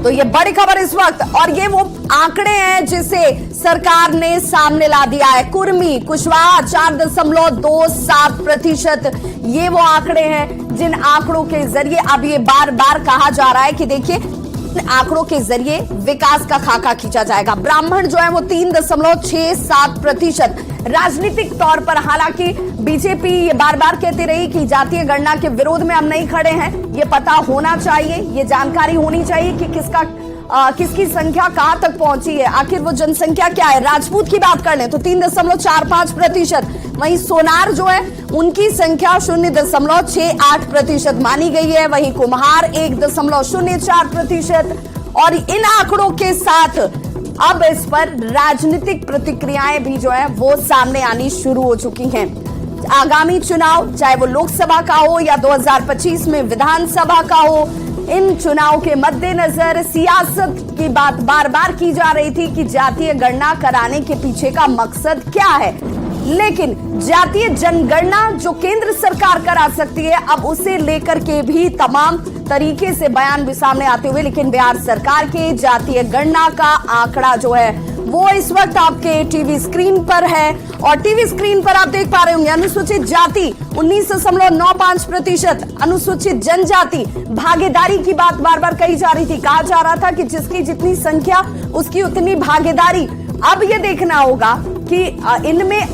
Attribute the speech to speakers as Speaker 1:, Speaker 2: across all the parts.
Speaker 1: तो ये बड़ी खबर इस वक्त, और ये वो आंकड़े हैं जिसे सरकार ने सामने ला दिया है। कुर्मी कुशवाहा 4.27%। ये वो आंकड़े हैं जिन आंकड़ों के जरिए अब ये बार बार कहा जा रहा है कि देखिए आंकड़ों के जरिए विकास का खाका खींचा जाएगा। ब्राह्मण जो है वो 3.67%। राजनीतिक तौर पर हालांकि बीजेपी ये बार बार कहती रही कि जातीय गणना के विरोध में हम नहीं खड़े हैं। ये पता होना चाहिए, ये जानकारी होनी चाहिए कि किसकी संख्या कहां तक पहुंची है, आखिर वो जनसंख्या क्या है। राजपूत की बात कर लें तो 3.45%। वहीं सोनार जो है उनकी संख्या 0.68% मानी गई है। वहीं कुम्हार 1.04%। और इन आंकड़ों के साथ अब इस पर राजनीतिक प्रतिक्रियाएं भी जो है वो सामने आनी शुरू हो चुकी हैं। आगामी चुनाव चाहे वो लोकसभा का हो या 2025 में विधानसभा का हो, इन चुनाव के मद्देनजर सियासत की बात बार बार की जा रही थी कि जातीय गणना कराने के पीछे का मकसद क्या है। लेकिन जातीय जनगणना जो केंद्र सरकार करा सकती है, अब उसे लेकर के भी तमाम तरीके से बयान भी सामने आते हुए, लेकिन बिहार सरकार के जातीय गणना का आंकड़ा जो है वो इस वक्त आपके टीवी स्क्रीन पर है। और टीवी स्क्रीन पर आप देख पा रहे होंगे अनुसूचित जाति 19.95%, अनुसूचित जनजाति भागीदारी की बात बार बार कही जा रही थी। कहा जा रहा था कि जिसकी जितनी संख्या उसकी उतनी भागीदारी। अब ये देखना होगा कि इनमें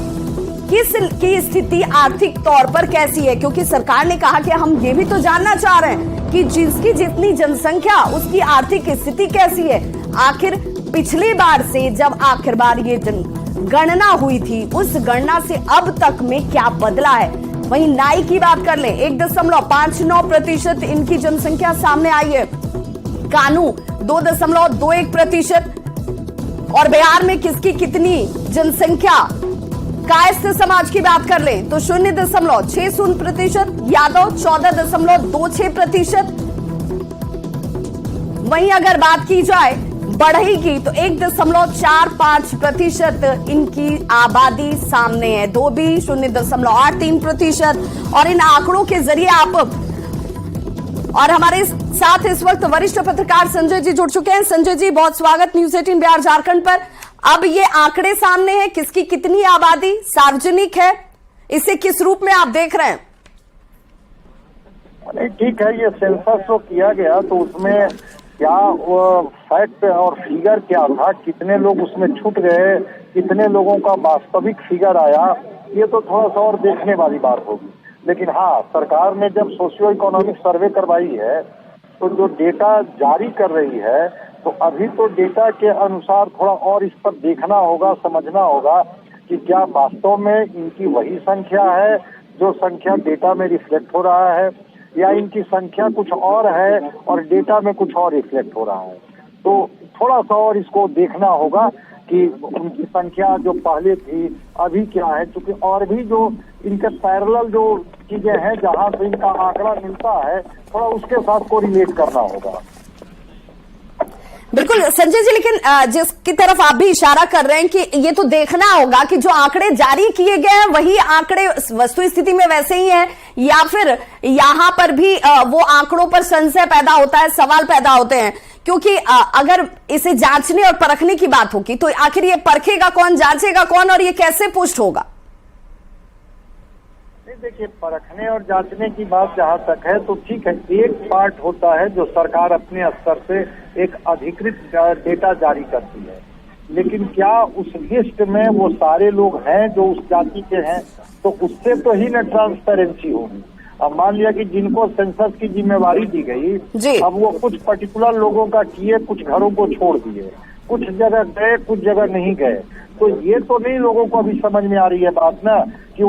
Speaker 1: किसकी स्थिति आर्थिक तौर पर कैसी है, क्योंकि सरकार ने कहा कि हम ये भी तो जानना चाह रहे हैं कि जिसकी जितनी जनसंख्या उसकी आर्थिक स्थिति कैसी है। आखिर पिछली बार से जब आखिर बार ये गणना हुई थी, उस गणना से अब तक में क्या बदला है। वहीं नाई की बात कर लें 1.59% इनकी जनसंख्या सामने आई है। कानू 2.21%। और बिहार में किसकी कितनी जनसंख्या। कायस्थ समाज की बात कर लें तो 0.60%। यादव 14.26%। वहीं अगर बात की जाए बढ़ई की तो 1.45% इनकी आबादी सामने है। धोबी 0.83%। और इन आंकड़ों के जरिए आप और हमारे साथ इस वक्त वरिष्ठ पत्रकार संजय जी जुड़ चुके हैं। संजय जी, बहुत स्वागत न्यूज 18 बिहार झारखंड पर। अब ये आंकड़े सामने हैं, किसकी कितनी आबादी सार्वजनिक है, इसे किस रूप में आप देख रहे हैं?
Speaker 2: नहीं, ठीक है, ये सेंसस जो किया गया तो उसमें क्या वो फैक्ट और फिगर क्या था, कितने लोग उसमें छूट गए, कितने लोगों का वास्तविक फिगर आया, ये तो थोड़ा सा और देखने वाली बात होगी। लेकिन हाँ, सरकार ने जब सोशियो इकोनॉमिक सर्वे करवाई है तो जो डेटा जारी कर रही है, तो अभी तो डेटा के अनुसार थोड़ा और इस पर देखना होगा, समझना होगा कि क्या वास्तव में इनकी वही संख्या है जो संख्या डेटा में रिफ्लेक्ट हो रहा है, या इनकी संख्या कुछ और है और डेटा में कुछ और रिफ्लेक्ट हो रहा है। तो थोड़ा सा और इसको देखना होगा कि उनकी संख्या जो पहले थी अभी क्या है, क्योंकि और भी जो इनके पैरेलल जो चीजें हैं जहां से इनका आंकड़ा मिलता है, थोड़ा उसके साथ कोरिलेट करना होगा।
Speaker 1: बिल्कुल संजय जी, लेकिन जिसकी तरफ आप भी इशारा कर रहे हैं कि ये तो देखना होगा कि जो आंकड़े जारी किए गए हैं वही आंकड़े वस्तु स्थिति में वैसे ही हैं, या फिर यहां पर भी वो आंकड़ों पर संशय पैदा होता है, सवाल पैदा होते हैं। क्योंकि अगर इसे जांचने और परखने की बात होगी तो आखिर ये परखेगा कौन, जांचेगा कौन, और ये कैसे पुष्ट होगा?
Speaker 2: देखिए, परखने और जांचने की बात जहाँ तक है तो ठीक है, एक पार्ट होता है जो सरकार अपने स्तर से एक अधिकृत डेटा जारी करती है, लेकिन क्या उस लिस्ट में वो सारे लोग हैं जो उस जाति के हैं, तो उससे तो ही न ट्रांसपेरेंसी होगी। अब मान लिया कि जिनको सेंसस की जिम्मेवारी दी गई, अब वो कुछ पर्टिकुलर लोगों का किए, कुछ घरों को छोड़ दिए, कुछ जगह गए, कुछ जगह नहीं गए, तो ये तो नहीं लोगों को अभी समझ में आ रही है बात ना कि